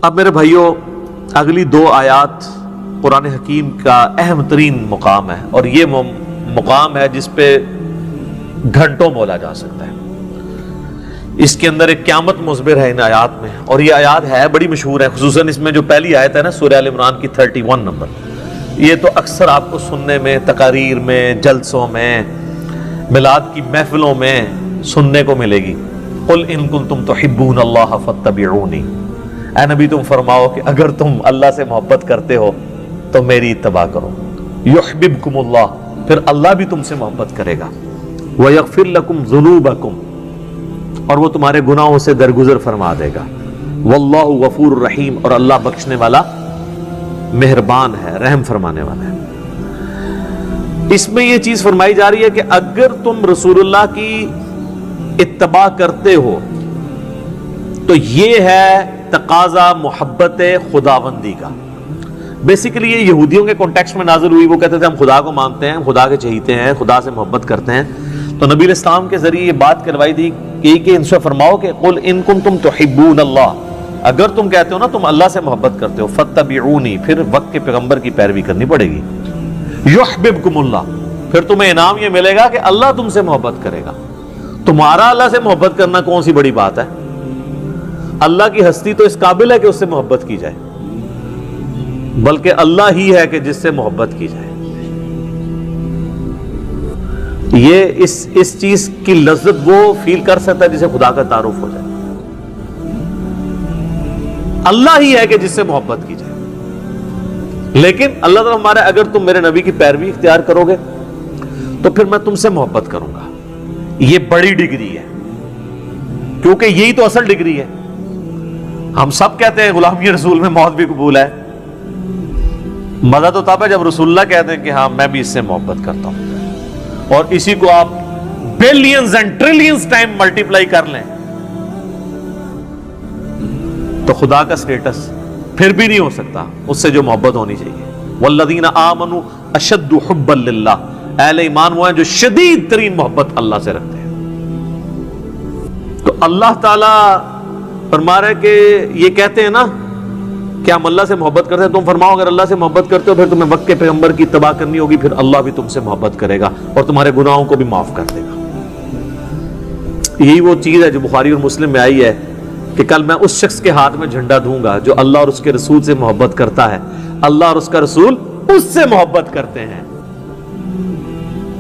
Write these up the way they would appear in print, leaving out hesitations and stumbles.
اب میرے بھائیوں اگلی دو آیات قرآن حکیم کا اہم ترین مقام ہے، اور یہ مقام ہے جس پہ گھنٹوں بولا جا سکتا ہے۔ اس کے اندر ایک قیامت مخبر ہے ان آیات میں، اور یہ آیات ہے بڑی مشہور ہے، خصوصاً اس میں جو پہلی آیت ہے نا سورہ آل عمران کی 31 نمبر، یہ تو اکثر آپ کو سننے میں، تقاریر میں، جلسوں میں، میلاد کی محفلوں میں سننے کو ملے گی۔ قل ان کنتم تحبون اللہ فاتبعونی، اے نبی تم فرماؤ کہ اگر تم اللہ سے محبت کرتے ہو تو میری اتباع کرو، یحببکم اللہ، پھر اللہ بھی تم سے محبت کرے گا، ویغفر لکم ذنوبکم، اور وہ تمہارے گناہوں سے درگزر فرما دے گا، واللہ غفور الرحیم، اور اللہ بخشنے والا مہربان ہے، رحم فرمانے والا ہے۔ اس میں یہ چیز فرمائی جا رہی ہے کہ اگر تم رسول اللہ کی اتباع کرتے ہو تو یہ ہے تقاضا محبت خداوندی کا۔ بیسیکلی یہ یہودیوں کے کانٹیکسٹ میں نازل ہوئی، وہ کہتے تھے ہم خدا کو مانتے ہیں، خدا کے چہیتے ہیں، خدا سے محبت کرتے ہیں، تو نبی علیہ السلام کے ذریعے یہ بات کروائی دی کہ ان سے فرماؤ کہ قل ان کنتم تحبون اللہ، اگر تم کہتے ہو نا تم اللہ سے محبت کرتے ہو، فاتبعونی، پھر وقت کے پیغمبر کی پیروی کرنی پڑے گی، یحببکم اللہ، پھر تمہیں انعام یہ ملے گا کہ اللہ تم سے محبت کرے گا۔ تمہارا اللہ سے محبت کرنا کون سی بڑی بات ہے؟ اللہ کی ہستی تو اس قابل ہے کہ اس سے محبت کی جائے، بلکہ اللہ ہی ہے کہ جس سے محبت کی جائے۔ یہ اس چیز کی لذت وہ فیل کر سکتا ہے جسے خدا کا تعارف ہو جائے۔ اللہ ہی ہے کہ جس سے محبت کی جائے، لیکن اللہ تعالیٰ ہمارا اگر تم میرے نبی کی پیروی اختیار کرو گے تو پھر میں تم سے محبت کروں گا۔ یہ بڑی ڈگری ہے، کیونکہ یہی تو اصل ڈگری ہے۔ ہم سب کہتے ہیں غلامی رسول میں موت بھی قبول ہے، مزہ تو تب ہے جب رسول اللہ کہتے ہیں کہ ہاں میں بھی اس سے محبت کرتا ہوں، اور اسی کو آپ billions and trillions time multiply کر لیں تو خدا کا سٹیٹس پھر بھی نہیں ہو سکتا اس سے جو محبت ہونی چاہیے۔ والذین آمنوا اشد حبا للہ، اہل ایمان وہ ہیں جو شدید ترین محبت اللہ سے رکھتے ہیں۔ تو اللہ تعالیٰ فرما رہے کہ یہ کہتے ہیں نا کہ ہم اللہ سے محبت کرتے ہیں، تم فرماؤ اگر اللہ سے محبت کرتے ہو پھر تمہیں وقت کے پیغمبر کی اتباع کرنی ہوگی، پھر اللہ بھی تم سے محبت کرے گا اور تمہارے گناہوں کو بھی معاف کر دے گا۔ یہی وہ چیز ہے جو بخاری اور مسلم میں آئی ہے کہ کل میں اس شخص کے ہاتھ میں جھنڈا دوں گا جو اللہ اور اس کے رسول سے محبت کرتا ہے، اللہ اور اس کا رسول اس سے محبت کرتے ہیں۔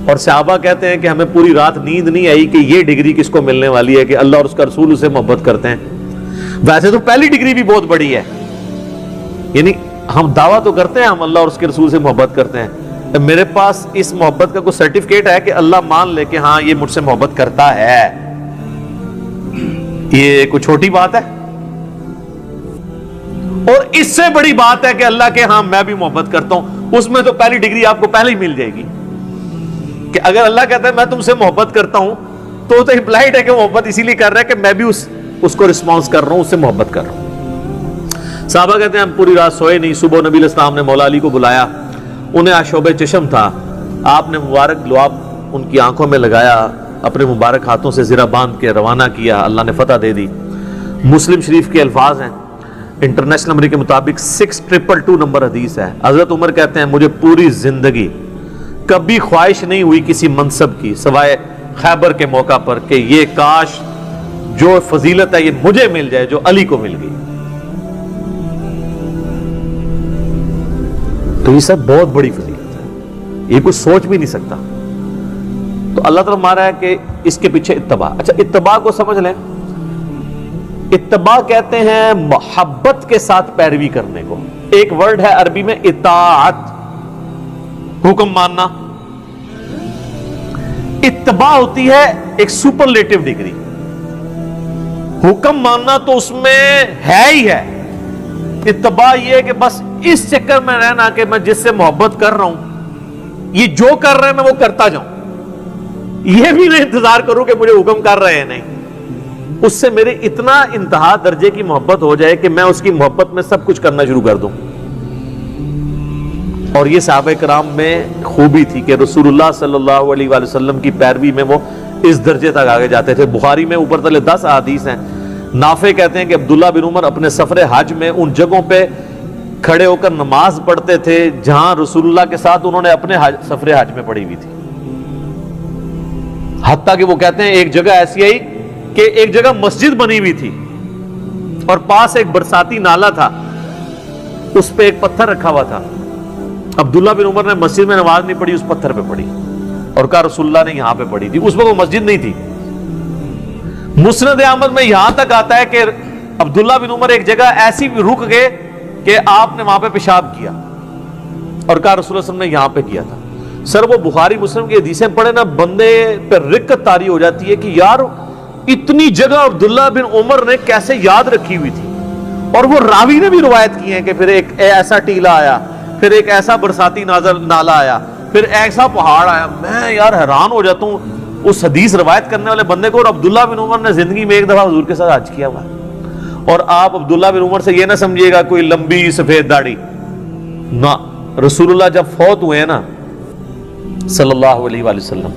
اور صحابہ کہتے ہیں کہ ہمیں پوری رات نیند نہیں آئی کہ یہ ڈگری کس کو ملنے والی ہے کہ اللہ اور اس کا رسول اس سے محبت کرتے ہیں۔ ویسے تو پہلی ڈگری بھی بہت بڑی ہے، یعنی ہم دعویٰ تو کرتے ہیں ہم اللہ اور اس کے رسول سے محبت کرتے ہیں، میرے پاس اس محبت کا کوئی سرٹیفکیٹ ہے کہ اللہ مان لے کہ ہاں یہ مجھ سے محبت کرتا ہے، یہ کوئی چھوٹی بات ہے؟ اور اس سے بڑی بات ہے کہ اللہ کے ہاں میں بھی محبت کرتا ہوں، اس میں تو پہلی ڈگری آپ کو پہلے ہی مل جائے گی کہ اگر اللہ کہتا ہے میں تم سے محبت کرتا ہوں تو امپلائڈ ہے کہ محبت اسی لیے کر رہا ہے کہ میں بھی اس کو رسپانس کر رہا ہوں، اس سے محبت کر رہا ہوں۔ صحابہ کہتے ہیں ہم پوری رات سوئے نہیں، صبح نبی علیہ السلام نے مولا علی کو بلایا، انہیں آشوب چشم تھا، آپ نے مبارک لعاب ان کی آنکھوں میں لگایا، اپنے مبارک ہاتھوں سے زرہ باندھ کے روانہ کیا، اللہ نے فتح دے دی۔ مسلم شریف کے الفاظ ہیں، انٹرنیشنل نمبر کے مطابق 6222 نمبر حدیث ہے۔ حضرت عمر کہتے ہیں مجھے پوری زندگی کبھی خواہش نہیں ہوئی کسی منصب کی سوائے خیبر کے موقع پر کہ یہ کاش جو فضیلت ہے یہ مجھے مل جائے جو علی کو مل گئی۔ تو یہ سب بہت بڑی فضیلت ہے، یہ کوئی سوچ بھی نہیں سکتا۔ تو اللہ تعالیٰ ہمارا ہے کہ اس کے پیچھے اتباع۔ اچھا اتباع کو سمجھ لیں، اتباع کہتے ہیں محبت کے ساتھ پیروی کرنے کو۔ ایک ورڈ ہے عربی میں اطاعت، حکم ماننا۔ اتباع ہوتی ہے ایک سپرلیٹو ڈگری، حکم ماننا تو اس میں ہے ہی ہے، اتباع یہ ہے کہ بس اس چکر میں رہنا کہ میں جس سے محبت کر رہا ہوں یہ جو کر رہے ہیں میں وہ کرتا جاؤں، یہ بھی میں انتظار کروں کہ مجھے حکم کر رہے ہیں، نہیں، اس سے میرے اتنا انتہا درجے کی محبت ہو جائے کہ میں اس کی محبت میں سب کچھ کرنا شروع کر دوں۔ اور یہ صحابہ کرام میں خوبی تھی کہ رسول اللہ صلی اللہ علیہ وآلہ وسلم کی پیروی میں وہ اس درجے تک آگے جاتے تھے۔ بخاری میں اوپر تلے 10 احادیث ہیں نافع کہتے ہیں کہ عبداللہ بن عمر اپنے سفر حج میں ان جگہوں پہ کھڑے ہو کر نماز پڑھتے تھے جہاں رسول اللہ کے ساتھ انہوں نے اپنے سفر حج میں پڑھی ہوئی تھی. حتیٰ کہ وہ کہتے ہیں ایک جگہ ایسی آئی کہ ایک جگہ مسجد بنی ہوئی تھی اور پاس ایک برساتی نالا تھا, اس پہ ایک پتھر رکھا ہوا تھا. عبداللہ بن عمر نے مسجد میں نماز نہیں پڑھی, اس پتھر پہ پڑھی اور کہا رسول اللہ نے یہاں پہ پڑھی تھی. اس وقت وہ مسجد نہیں تھی. مسند احمد میں یہاں تک آتا ہے کہ عبداللہ بن عمر ایک جگہ ایسی رک گئے کہ آپ نے وہاں پہ پیشاب کیا اور کہا رسول اللہ صلی اللہ علیہ وسلم نے یہاں پہ کیا تھا. سر وہ بخاری مسلم کی حدیثیں پڑھے نا, بندے پہ رقت طاری ہو جاتی ہے کہ یار اتنی جگہ عبداللہ بن عمر نے کیسے یاد رکھی ہوئی تھی. اور وہ راوی نے بھی روایت کی ہے کہ پھر ایک ایسا ٹیلا آیا, پھر ایک ایسا برساتی نالا آیا, پھر ایسا پہاڑ آیا. میں یار حیران ہو جاتا ہوں اس حدیث روایت کرنے والے بندے کو. اور عبداللہ بن عمر نے زندگی میں ایک دفعہ حضور کے ساتھ حج کیا ہوا ہے. اور آپ عبداللہ بن عمر سے یہ نہ سمجھیے گا کوئی لمبی سفید داڑھی, نہ. رسول اللہ جب فوت ہوئے نا صلی اللہ علیہ وآلہ وسلم,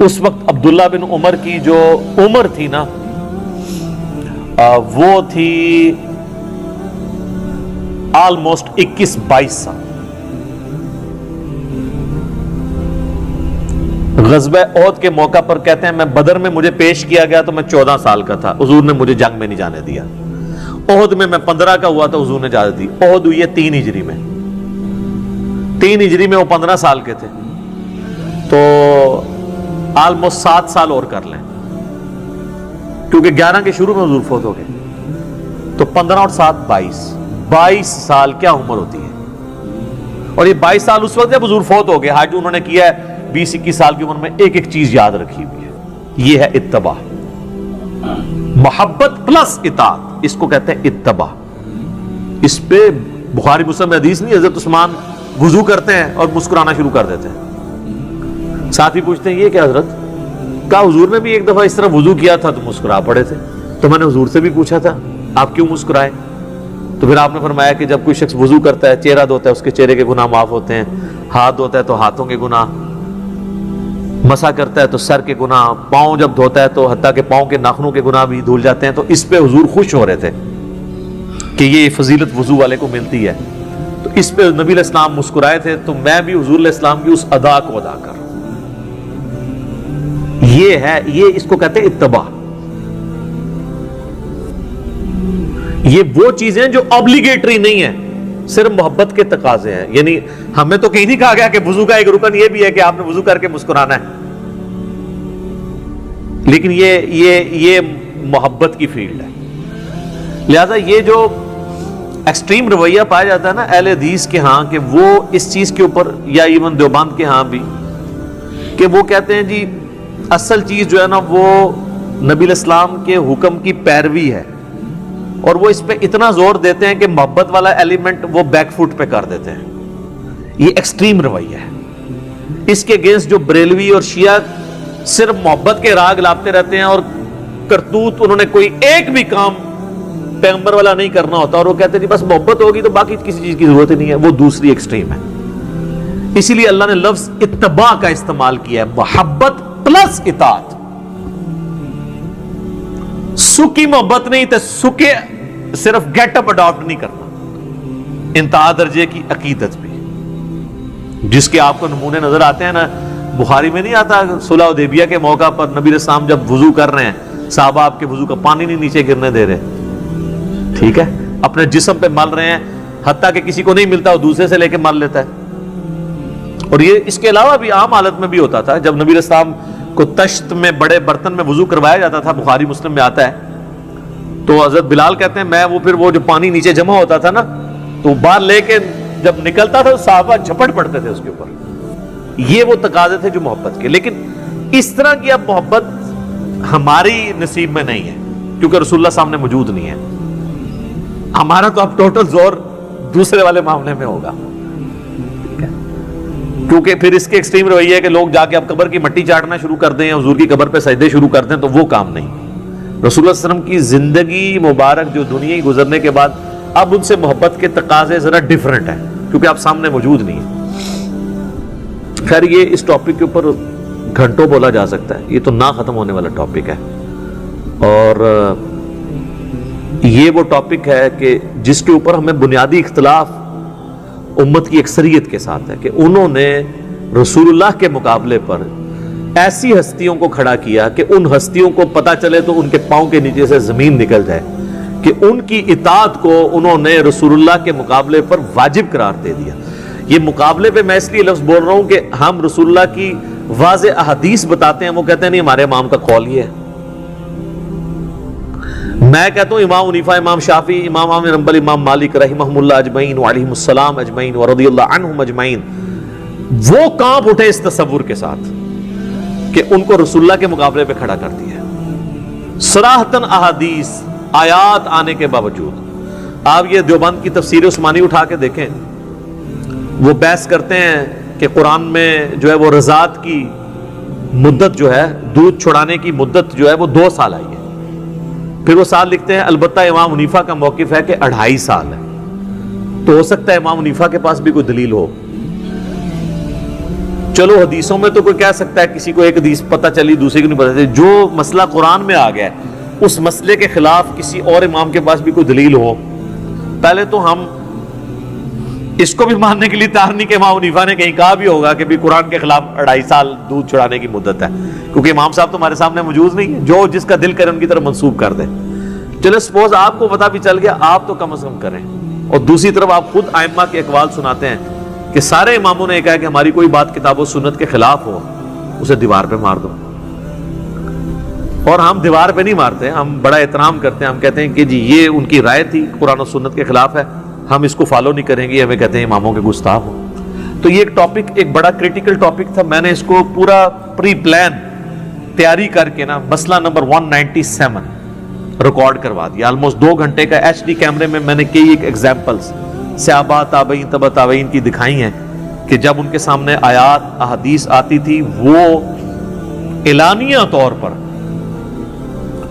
اس وقت عبداللہ بن عمر کی جو عمر تھی نا وہ تھی آلموسٹ 21-22 سال. غزوہ احد کے موقع پر کہتے ہیں میں بدر میں مجھے پیش کیا گیا تو میں 14 سال کا تھا, حضور نے مجھے جنگ میں نہیں جانے دیا. احد میں 15 کا ہوا تو حضور نے اجازت دی. احد ہوئی ہے 3 ہجری میں, 3 ہجری میں وہ 15 سال کے تھے, تو آلموسٹ 7 سال اور کر لیں, کیونکہ 11 کے شروع میں حضور فوت ہو گئے, تو 15 اور 7 22 سال کیا عمر ہوتی ہے. اور یہ 22 سال اس وقت جب حضور فوت ہو گئے. حج انہوں نے کیا ہے 20-21 سال کی عمر میں, ایک ایک چیز یاد رکھی ہوئی ہے. یہ ہے اتباع, محبت پلس اطاعت, اس کو کہتے ہیں اتباع. اس پہ بخاری مسلم میں حدیث نہیں, حضرت عثمان وضو کرتے ہیں اور مسکرانا شروع کر دیتے ہیں. ساتھی پوچھتے ہیں یہ کیا حضرت؟ کہا حضور نے بھی ایک دفعہ اس طرح وضو کیا تھا تو مسکرا پڑے تھے, تو میں نے حضور سے بھی پوچھا تھا آپ کیوں مسکرائے؟ تو پھر آپ نے فرمایا کہ جب کوئی شخص وضو کرتا ہے, چہرہ دھوتا ہے, اس کے چہرے کے گناہ معاف ہوتے ہیں, ہاتھ دھوتا ہے تو ہاتھوں کے گناہ, مسا کرتا ہے تو سر کے گناہ, پاؤں جب دھوتا ہے تو حتیٰ کہ پاؤں کے ناخنوں کے گناہ بھی دھل جاتے ہیں. تو اس پہ حضور خوش ہو رہے تھے کہ یہ فضیلت وضو والے کو ملتی ہے. تو اس پہ نبی علیہ السلام مسکرائے تھے. تو میں بھی حضور علیہ السلام کی اس ادا کو ادا کر رہا ہوں. یہ ہے, یہ اس کو کہتے ہیں اتباع. یہ وہ چیزیں جو obligatory نہیں ہیں, صرف محبت کے تقاضے ہیں. یعنی ہمیں تو کہیں نہیں کہا گیا کہ وضو کا ایک رکن یہ بھی ہے کہ آپ نے وضو کر کے مسکرانا ہے, لیکن یہ محبت کی فیلڈ ہے. لہذا یہ جو ایکسٹریم رویہ پایا جاتا ہے نا اہل حدیث کے ہاں, کہ وہ اس چیز کے اوپر, یا ایون دیوبند کے ہاں بھی, کہ وہ کہتے ہیں جی اصل چیز جو ہے نا وہ نبی علیہ السلام کے حکم کی پیروی ہے, اور وہ اس پہ اتنا زور دیتے ہیں کہ محبت والا ایلیمنٹ وہ بیک فٹ پہ کر دیتے ہیں. یہ ایکسٹریم رویہ ہے. اس کے اگینسٹ جو بریلوی اور شیعہ صرف محبت کے راگ لاتے رہتے ہیں, اور کرتوت انہوں نے کوئی ایک بھی کام پیغمبر والا نہیں کرنا ہوتا, اور وہ کہتے ہیں بس محبت ہوگی تو باقی کسی چیز کی ضرورت ہی نہیں ہے. وہ دوسری ایکسٹریم ہے. اسی لیے اللہ نے لفظ اتباع کا استعمال کیا ہے, محبت پلس اطاعت. سکی محبت نہیں تو سکے صرف گیٹ اپ اڈاپٹ نہیں کرنا. انتہا درجے کی عقیدت بھی, جس کے آپ کو نمونے نظر آتے ہیں نا, بخاری میں نہیں آتا صلح حدیبیہ کے موقع پر نبی علیہ السلام جب وضو کر رہے ہیں, صحابہ آپ کے وضو کا پانی نہیں نیچے گرنے دے رہے, ٹھیک ہے, اپنے جسم پہ مل رہے ہیں, حتیٰ کہ کسی کو نہیں ملتا وہ دوسرے سے لے کے مل لیتا ہے. اور یہ اس کے علاوہ بھی عام حالت میں بھی ہوتا تھا. جب نبی علیہ السلام کو تشت میں بڑے برتن میں وضو کروایا جاتا تھا, بخاری مسلم میں آتا ہے, تو حضرت بلال کہتے ہیں میں وہ جو پانی نیچے جمع ہوتا تھا نا, تو باہر لے کے جب نکلتا تھا صحابہ جھپٹ پڑتے تھے اس کے اوپر. یہ وہ تقاضے تھے جو محبت کے. لیکن اس طرح کی اب محبت ہماری نصیب میں نہیں ہے, کیونکہ رسول اللہ سامنے موجود نہیں ہے. ہمارا تو اب ٹوٹل زور دوسرے والے معاملے میں ہوگا, کیونکہ پھر اس کے ایکسٹریم رویہ ہے کہ لوگ جا کے اب قبر کی مٹی چاٹنا شروع کر دیں, حضور کی قبر پہ سجدے شروع کر دیں, تو وہ کام نہیں. رسول اللہ صلی اللہ علیہ وسلم کی زندگی مبارک جو دنیا ہی گزرنے کے بعد, اب ان سے محبت کے تقاضے ذرا ڈیفرنٹ ہیں, کیونکہ آپ سامنے موجود نہیں ہیں. خیر یہ اس ٹاپک کے اوپر گھنٹوں بولا جا سکتا ہے, یہ تو نہ ختم ہونے والا ٹاپک ہے. اور یہ وہ ٹاپک ہے کہ جس کے اوپر ہمیں بنیادی اختلاف امت کی اکثریت کے ساتھ ہے کہ انہوں نے رسول اللہ کے مقابلے پر ایسی ہستیوں کو کھڑا کیا کہ ان ہستیوں کو پتہ چلے تو ان کے پاؤں کے نیچے سے زمین نکل جائے، کہ ان کی اطاعت کو انہوں نے رسول اللہ کے مقابلے پر واجب قرار دے دیا۔ یہ مقابلے پہ میں اس لیے لفظ بول رہا ہوں کہ ہم رسول اللہ کی واضح احادیث بتاتے ہیں، وہ کہتے ہیں نہیں ہمارے امام کا قول یہ ہے۔ میں کہتا ہوں امام حنیفہ، امام شافعی، امام احمد بن حنبل، امام مالک رحمہم اللہ اجمعین وعلیہم السلام اجمعین ورضی اللہ عنہم اجمعین، وہ کانپ اٹھے اس تصور کے ساتھ کہ ان کو رسول اللہ کے مقابلے پہ کھڑا کر دیا۔ صراحتاً احادیث آیات آنے کے باوجود آپ یہ دیوبند کی تفسیر عثمانی اٹھا کے دیکھیں، وہ بحث کرتے ہیں کہ قرآن میں جو ہے وہ رضاعت کی مدت جو ہے، دودھ چھڑانے کی مدت جو ہے وہ 2 سال آئی ہے۔ پھر وہ سال لکھتے ہیں البتہ امام حنیفہ کا موقف ہے کہ 2.5 سال ہے۔ تو ہو سکتا ہے امام حنیفہ کے پاس بھی کوئی دلیل ہو۔ چلو حدیثوں میں تو کوئی کہہ سکتا ہے، کسی کو ایک حدیث پتہ چلی دوسرے کو نہیں پتہ چلی، جو مسئلہ قرآن میں آ گیا ہے اس مسئلے کے خلاف کسی اور امام کے پاس بھی کوئی دلیل ہو، پہلے تو ہم اس کو بھی ماننے کے لیے تیار نہیں کہ امام حنیفہ نے کہیں کہا بھی ہوگا کہ بھی قرآن کے خلاف 2.5 سال دودھ چھڑانے کی مدت ہے، کیونکہ امام صاحب تو ہمارے سامنے موجود نہیں ہے، جو جس کا دل کرے ان کی طرف منسوب کر دیں۔ چلو سپوز آپ کو پتہ بھی چل گیا، آپ تو کم از کم کریں۔ اور دوسری طرف آپ خود ائمہ کے اقوال سناتے ہیں کہ سارے اماموں نے کہا کہ ہماری کوئی بات کتاب و سنت کے خلاف ہو اسے دیوار پہ مار دو۔ اور ہم دیوار پہ نہیں مارتے، ہم بڑا احترام کرتے ہیں، ہم کہتے ہیں کہ جی یہ ان کی رائے تھی، قرآن و سنت کے خلاف ہے، ہم اس کو فالو نہیں کریں گے، ہمیں کہتے ہیں اماموں کے گستاخ ہو۔ تو یہ ایک ٹاپک، ایک بڑا کریٹیکل ٹاپک تھا، میں نے اس کو پورا پری پلان تیاری کر کے نا مسئلہ نمبر 197 ریکارڈ کروا دیا، آلموسٹ 2 گھنٹے کا HD کیمرے میں میں نے کئی ایک ایگزامپلس صحابہ تابعین تبع تابعین کی دکھائی ہیں کہ جب ان کے سامنے آیات احادیث آتی تھی وہ اعلانیہ طور پر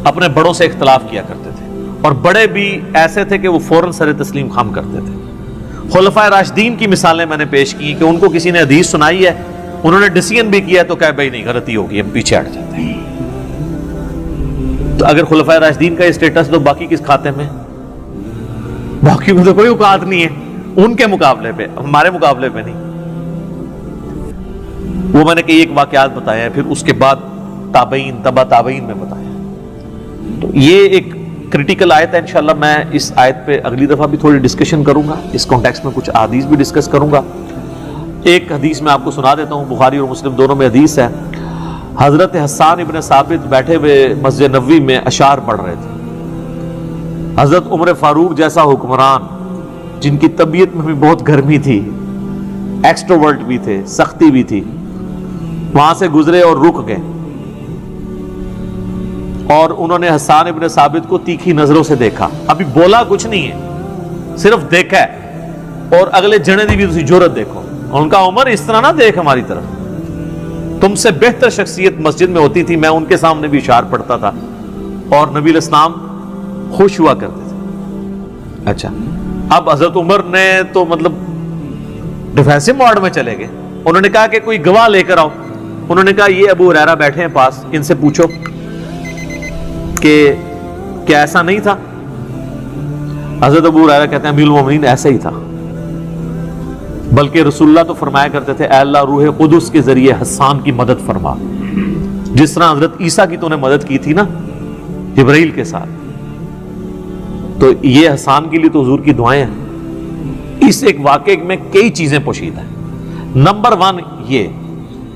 اپنے بڑوں سے اختلاف کیا کرتے تھے، اور بڑے بھی ایسے تھے کہ وہ فوراً سر تسلیم خم کرتے تھے۔ خلفائے راشدین کی مثالیں میں نے پیش کی کہ ان کو کسی نے حدیث سنائی ہے، انہوں نے ڈیسیژن بھی کیا تو کہا بھائی نہیں غلطی ہوگی، ہم پیچھے ہٹ جاتے ہیں۔ تو اگر خلفائے راشدین کا اسٹیٹس تو باقی کس کھاتے میں؟ باقی میں تو کوئی اوقات نہیں ہے ان کے مقابلے پہ، ہمارے مقابلے پہ نہیں۔ وہ میں نے کئی ایک واقعات بتایا ہے، پھر اس کے بعد تابعین تبع تابعین میں بتایا۔ تو یہ ایک کریٹیکل آیت ہے، انشاءاللہ میں اس آیت پہ اگلی دفعہ بھی تھوڑی ڈسکشن کروں گا، اس کانٹیکسٹ میں کچھ احادیث بھی ڈسکس کروں گا۔ ایک حدیث میں آپ کو سنا دیتا ہوں، بخاری اور مسلم دونوں میں حدیث ہے۔ حضرت حسان ابن ثابت بیٹھے ہوئے مسجد نبوی میں اشعار پڑھ رہے تھے۔ حضرت عمر فاروق جیسا حکمران جن کی طبیعت میں بھی بہت گرمی تھی، ایکسٹروورٹ بھی تھے، سختی بھی تھی، وہاں سے گزرے اور رک گئے، اور انہوں نے حسان ابن ثابت کو تیکھی نظروں سے دیکھا، ابھی بولا کچھ نہیں ہے، صرف دیکھا ہے، اور اگلے جنے دی بھی تسی جرت دیکھو، اور ان کا عمر اس طرح نہ دیکھ ہماری طرف، تم سے بہتر شخصیت مسجد میں ہوتی تھی، میں ان کے سامنے بھی اشعار پڑھتا تھا اور نبی علیہ السلام خوش ہوا کرتے تھے۔ اچھا، اب حضرت عمر نے تو مطلب ڈیفینسو موڈ میں چلے گئے، انہوں نے کہا کہ کوئی گواہ لے کر آؤ۔ انہوں نے کہا یہ ابو ہریرہ بیٹھے ہیں پاس، ان سے پوچھو کہ کیا ایسا نہیں تھا؟ حضرت ابو ہریرہ کہتے ہیں امیر المومنین ایسا ہی تھا، بلکہ رسول اللہ تو فرمایا کرتے تھے اے اللہ روح قدس کے ذریعے حسان کی مدد فرما، جس طرح حضرت عیسیٰ کی تو نے مدد کی تھی نا جبرائیل کے ساتھ، تو یہ حسان کے لیے تو حضور کی دعائیں ہیں۔ اس ایک واقعے میں کئی چیزیں پوشیدہ ہیں۔ نمبر 1 یہ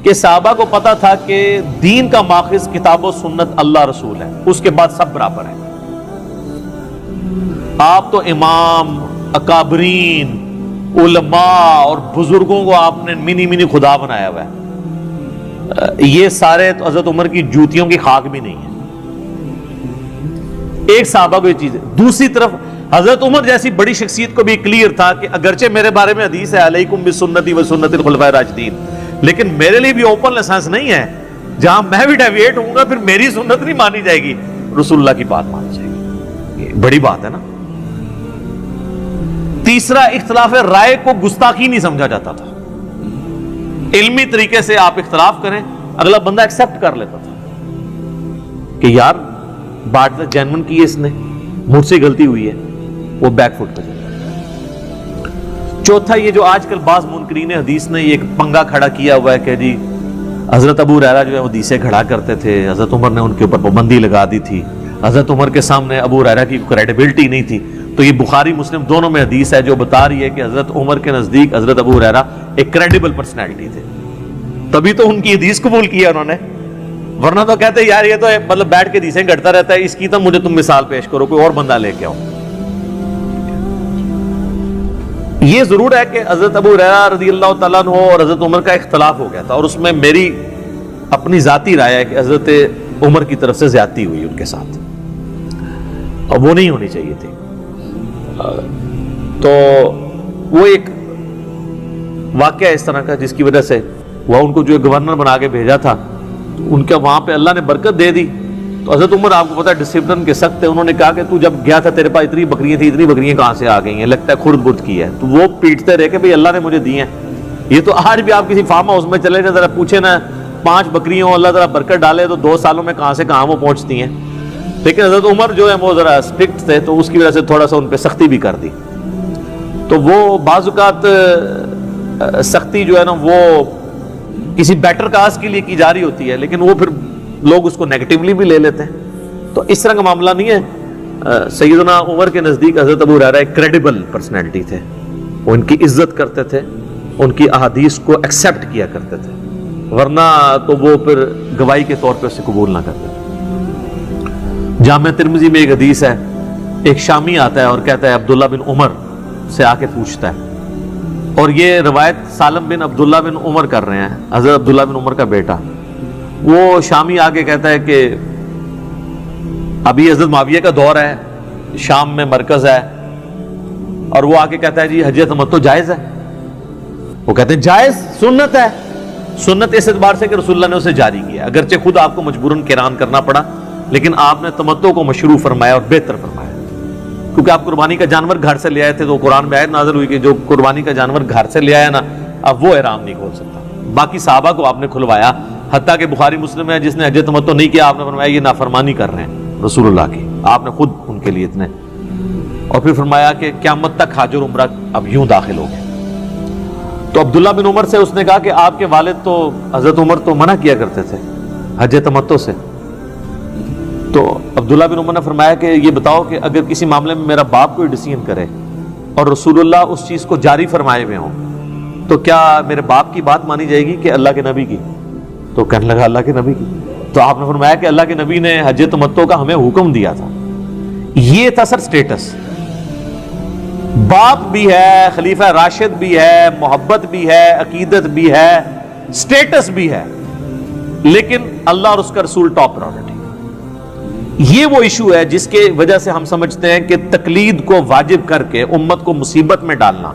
کہ صحابہ کو پتا تھا کہ دین کا ماخذ کتاب و سنت اللہ رسول ہے، اس کے بعد سب برابر ہیں۔ آپ تو امام، اکابرین، علماء اور بزرگوں کو آپ نے منی خدا بنایا ہوا ہے، یہ سارے تو حضرت عمر کی جوتیوں کی خاک بھی نہیں ہے۔ ایک صحابہ کو یہ چیز ہے۔ دوسری طرف حضرت عمر جیسی بڑی شخصیت کو بھی کلیئر تھا کہ اگرچہ میرے بارے میں حدیث ہے علیکم بسنتی و سنت الخلفاء الراشدین، لیکن میرے لیے بھی اوپن لائسنس نہیں ہے، جہاں میں بھی ڈیویٹ ہوں گا پھر میری سنت نہیں مانی جائے گی، رسول اللہ کی بات مانی جائے گی۔ یہ بڑی بات ہے نا۔ تیسرا، اختلاف رائے کو گستاخی نہیں سمجھا جاتا تھا، علمی طریقے سے آپ اختلاف کریں، اگلا بندہ ایکسپٹ کر لیتا تھا کہ یار بات جینون کی ہے اس نے، مجھ سے غلطی ہوئی ہے، وہ بیک فٹ پہ چلے جائے۔ چوتھا، یہ جو آج کل بعض منکرین حدیث نے یہ ایک پنگا کھڑا کیا ہوا ہے کہ جی حضرت ابو ہریرہ جو ہے وہ حدیثیں کھڑا کرتے تھے، حضرت عمر نے ان کے اوپر پابندی لگا دی تھی، حضرت عمر کے سامنے ابو ہریرہ کی کریڈیبلٹی نہیں تھی۔ تو یہ بخاری مسلم دونوں میں حدیث ہے جو بتا رہی ہے کہ حضرت عمر کے نزدیک حضرت ابو ہریرہ ایک کریڈیبل پرسنالٹی تھے، تبھی تو ان کی حدیث قبول کیا انہوں نے، ورنہ تو کہتے یار یہ تو مطلب بیٹھ کے حدیثیں گھڑتا رہتا ہے، اس کی تو مجھے تم مثال پیش کرو، کوئی اور بندہ لے کے آؤ۔ یہ ضرور ہے کہ حضرت ابو ہریرہ رضی اللہ تعالیٰ عنہ اور حضرت عمر کا اختلاف ہو گیا تھا، اور اس میں میری اپنی ذاتی رائے ہے کہ حضرت عمر کی طرف سے زیادتی ہوئی ان کے ساتھ، اور وہ نہیں ہونی چاہیے تھی۔ تو وہ ایک واقعہ اس طرح کا جس کی وجہ سے وہ ان کو جو گورنر بنا کے بھیجا تھا، ان کا وہاں پہ اللہ نے برکت دے دی۔ تو حضرت عمر آپ کو پتا ہے ڈسپلن کے سخت تھے، انہوں نے کہا کہ تو جب گیا تھا تیرے پاس اتنی بکریاں تھیں، اتنی بکریاں کہاں سے آ گئی ہیں، لگتا ہے خرد برد کی ہے۔ تو وہ پیٹتے رہے کہ بھئی اللہ نے مجھے دی ہیں۔ یہ تو آج بھی آپ کسی فارم ہاؤس میں چلے جائیں ذرا پوچھیں نا، 5 بکریوں اللہ ذرا برکت ڈالے تو 2 سالوں میں کہاں سے کہاں وہ پہنچتی ہیں۔ لیکن حضرت عمر جو ہے وہ ذرا اسٹرکٹ تھے، تو اس کی وجہ سے تھوڑا سا ان پہ سختی بھی کر دی۔ تو وہ بعض اوقات سختی جو ہے نا وہ کسی بیٹر کاز کے لیے کی جا رہی ہوتی ہے، لیکن وہ پھر لوگ اس کو نیگیٹیولی بھی لے لیتے ہیں۔ تو اس طرح کا معاملہ نہیں ہے۔ سیدنا عمر کے نزدیک حضرت ابو ہریرہ ایک کریڈیبل پرسنالٹی تھے، وہ ان کی عزت کرتے تھے، ان کی احادیث کو ایکسیپٹ کیا کرتے تھے، ورنہ تو وہ پھر گواہی کے طور پہ اسے قبول نہ کرتے تھے۔ جامع ترمذی میں ایک حدیث ہے، ایک شامی آتا ہے اور کہتا ہے عبداللہ بن عمر سے آ کے پوچھتا ہے، اور یہ روایت سالم بن عبداللہ بن عمر کر رہے ہیں، حضرت عبداللہ بن عمر کا بیٹا۔ وہ شامی آ کے کہتا ہے کہ ابھی حضرت معاویہ کا دور ہے، شام میں مرکز ہے، اور وہ آ کے کہتا ہے جی حج تمتع جائز ہے؟ وہ کہتے ہیں جائز، سنت ہے۔ سنت اس اعتبار سے کہ رسول اللہ نے اسے جاری کیا، اگرچہ خود آپ کو مجبوراً قران کرنا پڑا، لیکن آپ نے تمتع کو مشروع فرمایا اور بہتر فرمایا، کیونکہ آپ قربانی کا جانور گھر سے لے آئے تھے، تو قرآن میں آیت نازل ہوئی کہ جو قربانی کا جانور گھر سے لے آیا نا، اب وہ احرام نہیں کھول سکتا۔ باقی صحابہ کو آپ نے کھلوایا، حتیٰ کہ بخاری مسلم ہے جس نے حج تمتع نہیں کیا، آپ نے فرمایا یہ نافرمانی کر رہے ہیں رسول اللہ کی، آپ نے خود ان کے لیے اتنے، اور پھر فرمایا کہ قیامت تک حج اور عمرہ اب یوں داخل ہو گئے۔ تو عبداللہ بن عمر سے اس نے کہا کہ آپ کے والد تو حضرت عمر تو منع کیا کرتے تھے حج تمتع سے۔ تو عبداللہ بن عمر نے فرمایا کہ یہ بتاؤ کہ اگر کسی معاملے میں میرا باپ کوئی ڈیسیژن کرے اور رسول اللہ اس چیز کو جاری فرمائے ہوئے ہوں، تو کیا میرے باپ کی بات مانی جائے گی کہ اللہ کے نبی کی؟ تو کہنے لگا اللہ کے نبی کی۔ تو آپ نے فرمایا کہ اللہ کے نبی نے حج تمتع کا ہمیں حکم دیا تھا۔ یہ تھا سر سٹیٹس، باپ بھی ہے، خلیفہ راشد بھی ہے، محبت بھی ہے، عقیدت بھی ہے، سٹیٹس بھی ہے، لیکن اللہ اور اس کا رسول ٹاپ پرائورٹی۔ یہ وہ ایشو ہے جس کے وجہ سے ہم سمجھتے ہیں کہ تقلید کو واجب کر کے امت کو مصیبت میں ڈالنا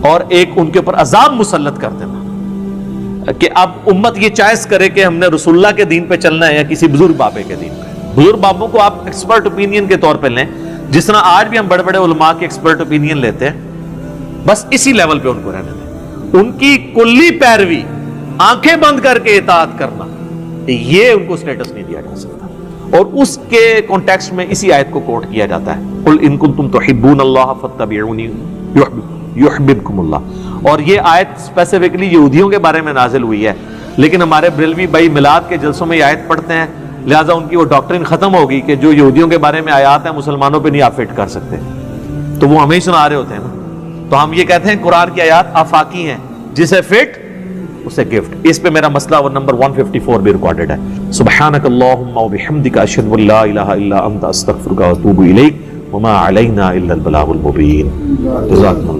اور ایک ان کے اوپر عذاب مسلط کر دینا کہ اب امت یہ چوائس کرے کہ ہم نے رسول اللہ کے دین پہ چلنا ہے یا کسی بزرگ بابے کے دین پہ۔ بزرگ بابوں کو آپ ایکسپرٹ اوپینین کے طور پہ لیں، جس طرح آج بھی ہم بڑے بڑے علماء کے ایکسپرٹ اوپینین لیتے ہیں، بس اسی لیول پہ ان کو رہنے دیں۔ ان کی کلی پیروی، آنکھیں بند کر کے اطاعت کرنا، یہ ان کو سٹیٹس نہیں دیا جا سکتا، اور اس کے کانٹیکسٹ میں اسی آیت کو کوٹ کیا جاتا ہے، قل ان کنتم تحبون اللہ فاتبعونی یحببکم اللہ۔ اور یہ آیت اسپیسیفکلی یہودیوں کے بارے میں نازل ہوئی ہے، لیکن ہمارے بریلوی بھائی میلاد کے جلسوں میں یہ آیت پڑھتے ہیں، لہٰذا ان کی وہ ڈاکٹرین ختم ہوگی کہ جو یہودیوں کے بارے میں آیات ہیں مسلمانوں پہ نہیں آپ فٹ کر سکتے، تو وہ ہمیں ہی سنا رہے ہوتے ہیں نا۔ تو ہم یہ کہتے ہیں قرآن کی آیات آفاقی ہیں، جسے فٹ اسے گفٹ۔ اس پہ میرا مسئلہ وہ نمبر 154 بھی ریکارڈڈ ہے۔ سبحانک اللہم و بحمدک اشہد ان لا الہ الا انت استغفرک و اتوب الیک وما علینا الا البلاغ المبین۔ جزاکم اللہ۔